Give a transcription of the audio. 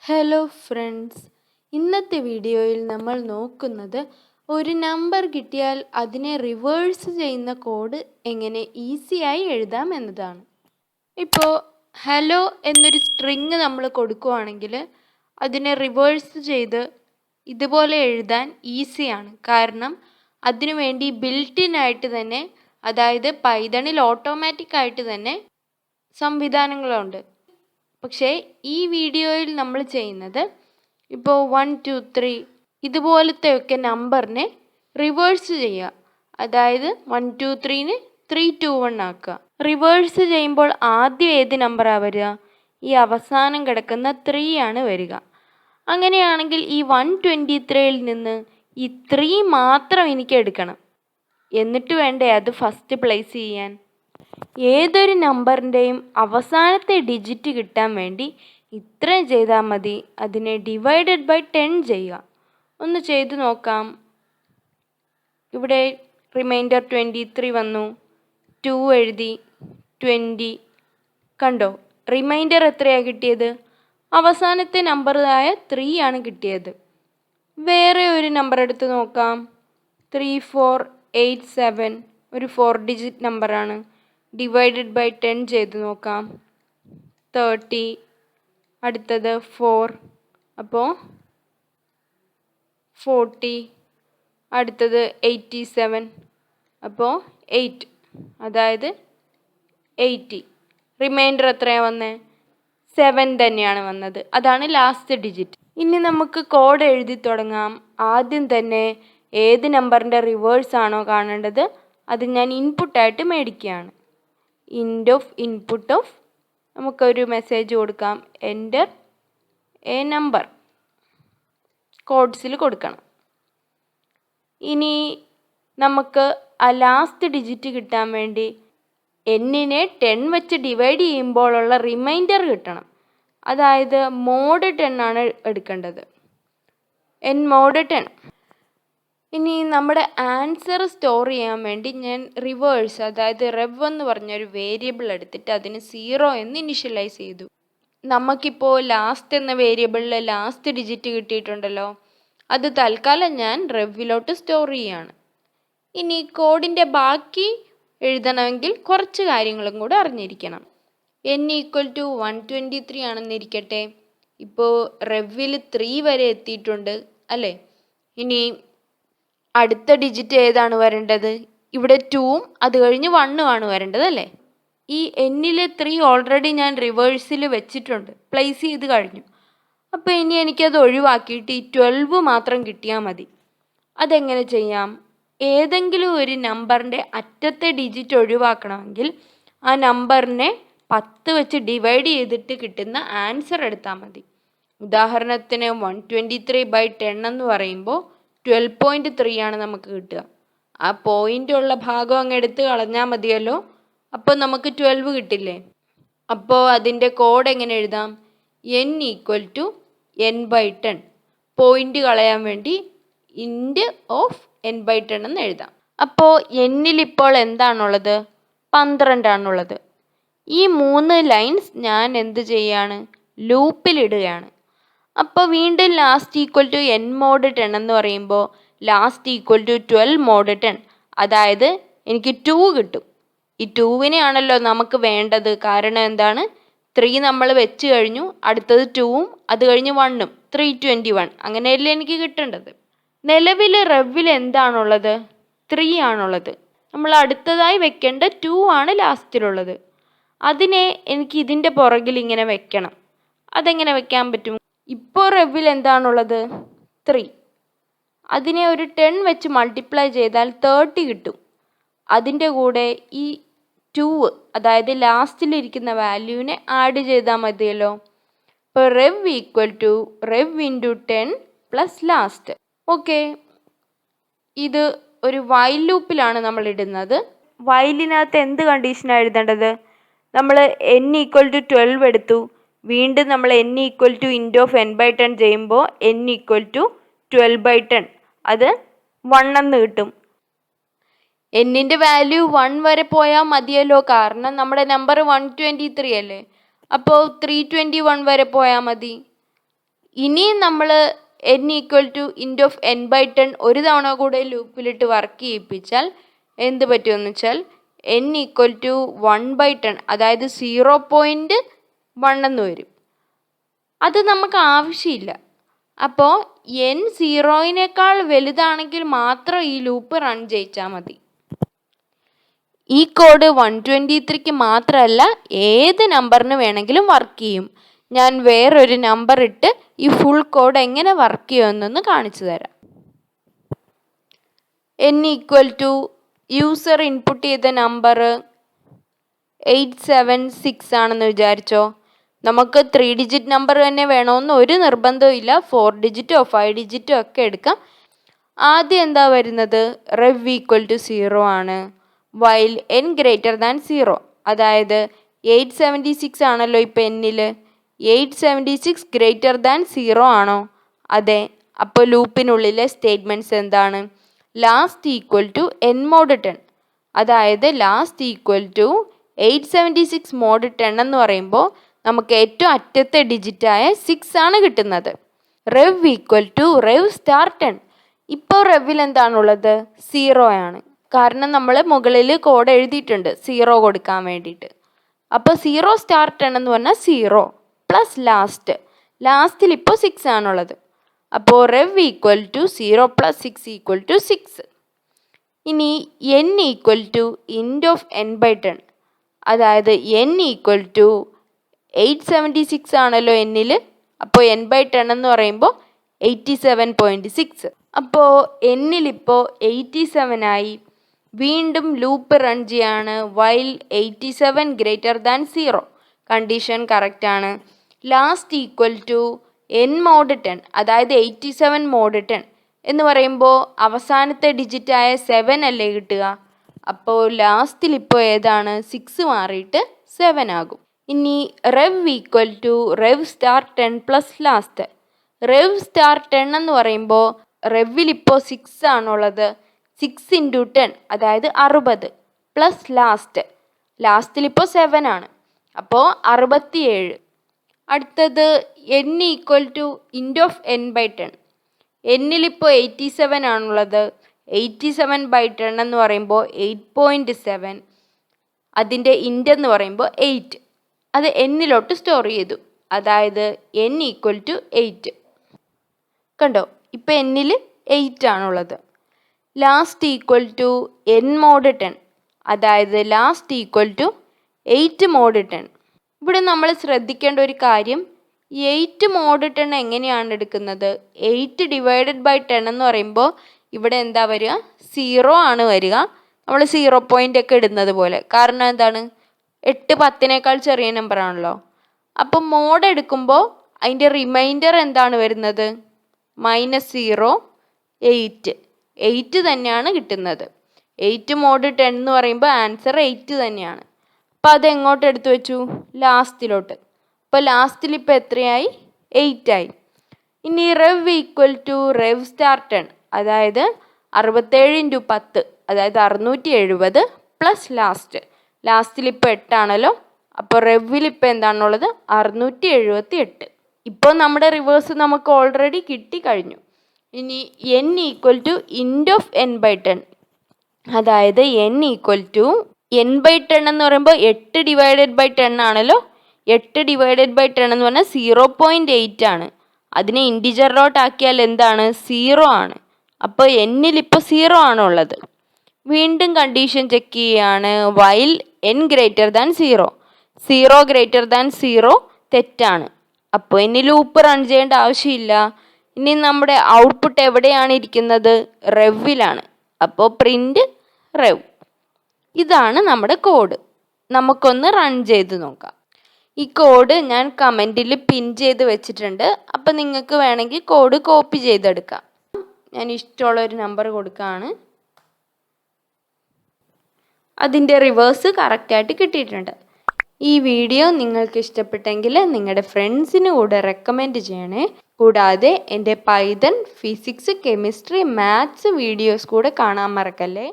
Hello friends, ഇന്നത്തെ വീഡിയോയിൽ നമ്മൾ നോക്കുന്നത് ഒരു നമ്പർ കിട്ടിയാൽ അതിനെ റിവേഴ്സ് ചെയ്യുന്ന കോഡ് എങ്ങനെ ഈസിയായി എഴുതാം എന്നതാണ്. ഇപ്പോൾ ഹലോ എന്നൊരു സ്ട്രിങ് നമ്മൾ കൊടുക്കുകയാണെങ്കിൽ അതിനെ റിവേഴ്സ് ചെയ്ത് ഇതുപോലെ എഴുതാൻ ഈസിയാണ്. കാരണം അതിനുവേണ്ടി ബിൽറ്റ് ആയിട്ട് തന്നെ, അതായത് പൈത്തണിൽ ഓട്ടോമാറ്റിക്കായിട്ട് തന്നെ സംവിധാനങ്ങളുണ്ട്. പക്ഷേ ഈ വീഡിയോയിൽ നമ്മൾ ചെയ്യുന്നത് ഇപ്പോൾ 1 2 3 ഇതുപോലത്തെയൊക്കെ നമ്പറിനെ റിവേഴ്സ് ചെയ്യുക. അതായത് 1 2 3ന് 3 2 1 ആക്കുക. റിവേഴ്സ് ചെയ്യുമ്പോൾ ആദ്യം ഏത് നമ്പറാണ് വരിക? ഈ അവസാനം കിടക്കുന്ന 3 ആണ് വരിക. അങ്ങനെയാണെങ്കിൽ ഈ 123ൽ നിന്ന് ഈ 3 മാത്രം എനിക്ക് എടുക്കണം. എന്നിട്ട് വേണ്ടേ അത് ഫസ്റ്റ് പ്ലേസ് ചെയ്യാൻ. ഏതൊരു നമ്പറിൻ്റെയും അവസാനത്തെ ഡിജിറ്റ് കിട്ടാൻ വേണ്ടി ഇത്രയും ചെയ്താൽ മതി. അതിനെ ഡിവൈഡഡ് ബൈ 10 ചെയ്യുക. ഒന്ന് ചെയ്തു നോക്കാം. ഇവിടെ റിമൈൻഡർ 23 വന്നു, 2 എഴുതി, 20. കണ്ടോ, റിമൈൻഡർ എത്രയാണ് കിട്ടിയത്? അവസാനത്തെ നമ്പറായ 3 ആണ് കിട്ടിയത്. വേറെ ഒരു നമ്പർ എടുത്ത് നോക്കാം. 3487 ഒരു 4 ഡിജിറ്റ് നമ്പറാണ്. ഡിവൈഡഡ് ബൈ 10 ചെയ്ത് നോക്കാം. 30. അടുത്തത് 4, അപ്പോൾ 40. അടുത്തത് 87, അപ്പോൾ 8, അതായത് 80. റിമൈൻഡർ എത്രയാണ് വന്നത്? 7 തന്നെയാണ് വന്നത്. അതാണ് ലാസ്റ്റ് ഡിജിറ്റ്. ഇനി നമുക്ക് കോഡ് എഴുതി തുടങ്ങാം. ആദ്യം തന്നെ ഏത് നമ്പറിൻ്റെ റിവേഴ്സ് ആണോ കാണേണ്ടത് അത് ഞാൻ ഇൻപുട്ടായിട്ട് മേടിക്കുകയാണ്. ഇൻപുട്ട് ഓഫ് നമുക്കൊരു മെസ്സേജ് കൊടുക്കാം. എൻ്റർ എ നമ്പർ കോഡ്സിൽ കൊടുക്കണം. ഇനി നമുക്ക് ആ ലാസ്റ്റ് ഡിജിറ്റ് കിട്ടാൻ വേണ്ടി എന്നിനെ 10 വെച്ച് ഡിവൈഡ് ചെയ്യുമ്പോഴുള്ള റിമൈൻഡർ കിട്ടണം. അതായത് മോഡ് 10 ആണ് എടുക്കേണ്ടത്. മോഡ് 10. ഇനി നമ്മുടെ ആൻസർ സ്റ്റോർ ചെയ്യാൻ വേണ്ടി ഞാൻ റിവേഴ്സ്, അതായത് റെവ് എന്ന് പറഞ്ഞൊരു വേരിയബിൾ എടുത്തിട്ട് അതിന് 0 എന്ന് ഇനിഷ്യലൈസ് ചെയ്തു. നമുക്കിപ്പോൾ ലാസ്റ്റ് എന്ന വേരിയബിളിൽ ലാസ്റ്റ് ഡിജിറ്റ് കിട്ടിയിട്ടുണ്ടല്ലോ, അത് തൽക്കാലം ഞാൻ റെവിലോട്ട് സ്റ്റോർ ചെയ്യാണ്. ഇനി കോഡിൻ്റെ ബാക്കി എഴുതണമെങ്കിൽ കുറച്ച് കാര്യങ്ങളും കൂടെ അറിഞ്ഞിരിക്കണം. n = 123 ആണെന്നിരിക്കട്ടെ. ഇപ്പോൾ റെവിൽ 3 വരെ എത്തിയിട്ടുണ്ട് അല്ലേ? ഇനി അടുത്ത ഡിജിറ്റ് ഏതാണ് വരേണ്ടത്? ഇവിടെ 2ഉം അത് കഴിഞ്ഞ് 1ഉം ആണ് വരേണ്ടത് അല്ലേ? ഈ എന്നിലെ 3 ഓൾറെഡി ഞാൻ റിവേഴ്സിൽ വെച്ചിട്ടുണ്ട്, പ്ലേസ് ചെയ്ത് കഴിഞ്ഞു. അപ്പോൾ ഇനി എനിക്കത് ഒഴിവാക്കിയിട്ട് ഈ 12 മാത്രം കിട്ടിയാൽ മതി. അതെങ്ങനെ ചെയ്യാം? ഏതെങ്കിലും ഒരു നമ്പറിൻ്റെ അറ്റത്തെ ഡിജിറ്റ് ഒഴിവാക്കണമെങ്കിൽ ആ നമ്പറിനെ 10 വെച്ച് ഡിവൈഡ് ചെയ്തിട്ട് കിട്ടുന്ന ആൻസർ എടുത്താൽ മതി. ഉദാഹരണത്തിന് 123/10 എന്ന് പറയുമ്പോൾ 12.3 ആണ് നമുക്ക് കിട്ടുക. ആ പോയിൻ്റ് ഉള്ള ഭാഗം അങ്ങ് എടുത്ത് കളഞ്ഞാൽ മതിയല്ലോ. അപ്പോൾ നമുക്ക് 12 കിട്ടില്ലേ? അപ്പോൾ അതിൻ്റെ കോഡ് എങ്ങനെ എഴുതാം? n = n/10. പോയിൻ്റ് കളയാൻ വേണ്ടി ഇൻറ്റ് ഓഫ് n/10 എന്ന് എഴുതാം. അപ്പോൾ എന്നിലിപ്പോൾ എന്താണുള്ളത്? 12 ആണുള്ളത്. ഈ 3 ലൈൻസ് ഞാൻ എന്ത് ചെയ്യാണ്? ലൂപ്പിലിടുകയാണ്. അപ്പോൾ വീണ്ടും ലാസ്റ്റ് n mod 10 എന്ന് പറയുമ്പോൾ ലാസ്റ്റ് 12 mod 10, അതായത് എനിക്ക് 2 കിട്ടും. ഈ 2വിനെ ആണല്ലോ നമുക്ക് വേണ്ടത്. കാരണം എന്താണ്? 3 നമ്മൾ വെച്ച് കഴിഞ്ഞു, അടുത്തത് 2ഉം അത് കഴിഞ്ഞ് 1ഉം, 321. അങ്ങനെയല്ലേ എനിക്ക് കിട്ടേണ്ടത്. നിലവിൽ റെവിൽ എന്താണുള്ളത്? 3 ആണുള്ളത്. നമ്മൾ അടുത്തതായി വെക്കേണ്ട 2 ആണ് ലാസ്റ്റിലുള്ളത്. അതിനെ എനിക്ക് ഇതിൻ്റെ പുറകിൽ ഇങ്ങനെ വെക്കണം. അതെങ്ങനെ വെക്കാൻ പറ്റും? ഇപ്പോൾ റെവിൽ എന്താണുള്ളത്? 3. അതിനെ ഒരു 10 വെച്ച് മൾട്ടിപ്ലൈ ചെയ്താൽ 30 കിട്ടും. അതിൻ്റെ കൂടെ ഈ 2, അതായത് ലാസ്റ്റിലിരിക്കുന്ന വാല്യൂവിനെ ആഡ് ചെയ്താൽ മതിയല്ലോ. ഇപ്പോൾ റെവ് = 10 പ്ലസ് ലാസ്റ്റ്. ഓക്കെ, ഇത് ഒരു വൈൽ ലൂപ്പിലാണ് നമ്മൾ ഇടുന്നത്. വൈലിനകത്ത് എന്ത് കണ്ടീഷനാണ് എഴുതേണ്ടത്? നമ്മൾ n = 12 എടുത്തു. വീണ്ടും നമ്മൾ n = int of n/10 ചെയ്യുമ്പോൾ n = 12/10, അത് 1 എന്ന് കിട്ടും. എന്നിൻ്റെ വാല്യൂ 1 വരെ പോയാൽ മതിയല്ലോ, കാരണം നമ്മുടെ നമ്പർ 123 അല്ലേ. അപ്പോൾ 321 വരെ പോയാൽ മതി. ഇനിയും നമ്മൾ n equal to int of n/10 ഒരു തവണ കൂടെ ലൂപ്പിലിട്ട് വർക്ക് ചെയ്യിപ്പിച്ചാൽ എന്ത് പറ്റുമെന്ന് വെച്ചാൽ n ഈക്വൽ ടു 1/10, അതായത് 0.1 എന്ന് വരും. അത് നമുക്ക് ആവശ്യമില്ല. അപ്പോൾ n 0-നേക്കാൾ വലുതാണെങ്കിൽ മാത്രം ഈ ലൂപ്പ് റൺ ചെയ്യിച്ചാൽ മതി. ഈ കോഡ് 123ക്ക് മാത്രമല്ല ഏത് നമ്പറിന് വേണമെങ്കിലും വർക്ക് ചെയ്യും. ഞാൻ വേറൊരു നമ്പർ ഇട്ട് ഈ ഫുൾ കോഡ് എങ്ങനെ വർക്ക് ചെയ്യുമെന്നൊന്ന് കാണിച്ചു തരാം. n equal to user input ചെയ്ത നമ്പർ 876 ആണെന്ന് വിചാരിച്ചോ. നമുക്ക് 3 ഡിജിറ്റ് നമ്പർ തന്നെ വേണമെന്ന് ഒരു നിർബന്ധവും ഇല്ല. 4 ഡിജിറ്റോ 5 ഡിജിറ്റോ ഒക്കെ എടുക്കാം. ആദ്യം എന്താ വരുന്നത്? റെവ് ഈക്വൽ ടു 0 ആണ്. വൈൽ n ഗ്രേറ്റർ ദാൻ 0, അതായത് 876 ആണല്ലോ ഇപ്പം എന്നിൽ. 876 ഗ്രേറ്റർ ദാൻ 0 ആണോ? അതെ. അപ്പോൾ ലൂപ്പിനുള്ളിലെ സ്റ്റേറ്റ്മെൻറ്റ്സ് എന്താണ്? Last equal to n mod 10, അതായത് ലാസ്റ്റ് ഈക്വൽ ടു 876 mod 10 എന്ന് പറയുമ്പോൾ നമുക്ക് ഏറ്റവും അറ്റത്തെ ഡിജിറ്റായ 6 ആണ് കിട്ടുന്നത്. Rev equal to rev star 10. ഇപ്പോൾ റെവിൽ എന്താണുള്ളത്? 0 ആണ്. കാരണം നമ്മൾ മുകളിൽ കോഡ് എഴുതിയിട്ടുണ്ട് 0 കൊടുക്കാൻ വേണ്ടിയിട്ട്. അപ്പോൾ 0 സ്റ്റാർ 10 എന്ന് പറഞ്ഞാൽ 0 പ്ലസ് ലാസ്റ്റിൽ ഇപ്പോൾ 6 ആണുള്ളത്. അപ്പോൾ rev equal to 0 plus 6 equal to 6. ഇനി n equal to int of n/10, അതായത് n ഈക്വൽ ടു 876 ആണല്ലോ എന്നിൽ. അപ്പോൾ n/10 എന്ന് പറയുമ്പോൾ 87.6. അപ്പോൾ എന്നിലിപ്പോൾ 87 ആയി. വീണ്ടും ലൂപ്പ് റൺ ചെയ്യാണ്. വൈൽ 87 ഗ്രേറ്റർ ദാൻ 0, കണ്ടീഷൻ കറക്റ്റാണ്. Last equal to n mod 10, അതായത് 87 mod 10 എന്ന് പറയുമ്പോൾ അവസാനത്തെ ഡിജിറ്റായ 7 അല്ലേ കിട്ടുക. അപ്പോൾ ലാസ്റ്റിൽ ഇപ്പോൾ ഏതാണ്? 6 മാറിയിട്ട് 7 ആകും. ഇനി rev equal to rev star 10 plus last. Rev star 10 എന്ന് പറയുമ്പോൾ റെവിൽ ഇപ്പോൾ 6 ആണുള്ളത്. 6 ഇൻറ്റു 10, അതായത് 60 പ്ലസ് ലാസ്റ്റിൽ ഇപ്പോൾ 7 ആണ്. അപ്പോൾ 67. അടുത്തത് n equal to int of n/10. എന്നിലിപ്പോൾ 87 ആണുള്ളത്. 87/10 എന്ന് പറയുമ്പോൾ 8.7, അതിൻ്റെ ഇൻറ്റ് എന്ന് പറയുമ്പോൾ 8. അത് എന്നിലോട്ട് സ്റ്റോർ ചെയ്തു, അതായത് n ഈക്വൽ ടു 8. കണ്ടോ, ഇപ്പം എന്നിൽ 8 ആണുള്ളത്. Last equal to n mod 10, അതായത് ലാസ്റ്റ് ഈക്വൽ ടു 8 mod 10. ഇവിടെ നമ്മൾ ശ്രദ്ധിക്കേണ്ട ഒരു കാര്യം, 8 mod 10 എങ്ങനെയാണ് എടുക്കുന്നത്? 8 ഡിവൈഡഡ് ബൈ 10 എന്ന് പറയുമ്പോൾ ഇവിടെ എന്താ വരിക? 0 ആണ് വരിക. നമ്മൾ 0 പോയിൻ്റ് ഒക്കെ ഇടുന്നത് പോലെ. കാരണം എന്താണ്? 8 10-നേക്കാൾ ചെറിയ നമ്പർ ആണല്ലോ. അപ്പം മോഡ് എടുക്കുമ്പോൾ അതിൻ്റെ റിമൈൻഡർ എന്താണ് വരുന്നത്? -0 8 തന്നെയാണ് കിട്ടുന്നത്. 8 mod 10 എന്ന് പറയുമ്പോൾ ആൻസർ 8 തന്നെയാണ്. അപ്പോൾ അത് എങ്ങോട്ട് എടുത്തു വെച്ചു? ലാസ്റ്റിലോട്ട്. അപ്പോൾ ലാസ്റ്റിൽ ഇപ്പോൾ എത്രയായി? 8 ആയി. ഇനി rev equal to rev star 10, അതായത് 67 ഇൻറ്റു 10, അതായത് 670 പ്ലസ് ലാസ്റ്റിൽ ഇപ്പോൾ 8 ആണല്ലോ. അപ്പോൾ റെവിൽ ഇപ്പോൾ എന്താണുള്ളത്? 678. ഇപ്പോൾ നമ്മുടെ റിവേഴ്സ് നമുക്ക് ഓൾറെഡി കിട്ടിക്കഴിഞ്ഞു. ഇനി n equal to int of n/10, അതായത് n ഈക്വൽ ടു n/10 എന്ന് പറയുമ്പോൾ 8 ഡിവൈഡഡ് ബൈ 10 ആണല്ലോ. 8 ഡിവൈഡഡ് ബൈ 10 എന്ന് പറഞ്ഞാൽ 0.8 ആണ്. അതിനെ ഇൻറ്റിജറിലോട്ട് ആക്കിയാൽ എന്താണ്? 0 ആണ്. അപ്പോൾ എന്നിലിപ്പോൾ 0 ആണുള്ളത്. വീണ്ടും കണ്ടീഷൻ ചെക്ക് ചെയ്യുകയാണ്. While n greater than 0 greater than 0 തെറ്റാണ്. അപ്പോൾ ഇനി ലൂപ്പ് റൺ ചെയ്യേണ്ട ആവശ്യമില്ല. ഇനി നമ്മുടെ ഔട്ട്പുട്ട് എവിടെയാണ് ഇരിക്കുന്നത്? റെവിലാണ്. അപ്പോൾ പ്രിൻറ്റ് റെവ്. ഇതാണ് നമ്മുടെ കോഡ്. നമുക്കൊന്ന് റൺ ചെയ്ത് നോക്കാം. ഈ കോഡ് ഞാൻ കമൻറ്റിൽ പിൻ ചെയ്ത് വെച്ചിട്ടുണ്ട്. അപ്പോൾ നിങ്ങൾക്ക് വേണമെങ്കിൽ കോഡ് കോപ്പി ചെയ്തെടുക്കാം. ഞാൻ ഇഷ്ടമുള്ളൊരു നമ്പർ കൊടുക്കുകയാണ്. അതിൻ്റെ റിവേഴ്സ് കറക്റ്റായിട്ട് കിട്ടിയിട്ടുണ്ട്. ഈ വീഡിയോ നിങ്ങൾക്ക് ഇഷ്ടപ്പെട്ടെങ്കിൽ നിങ്ങളുടെ ഫ്രണ്ട്സിന് കൂടെ റെക്കമെൻഡ് ചെയ്യണേ. കൂടാതെ എൻ്റെ Python, physics, chemistry, maths videos കൂടെ കാണാൻ മറക്കല്ലേ.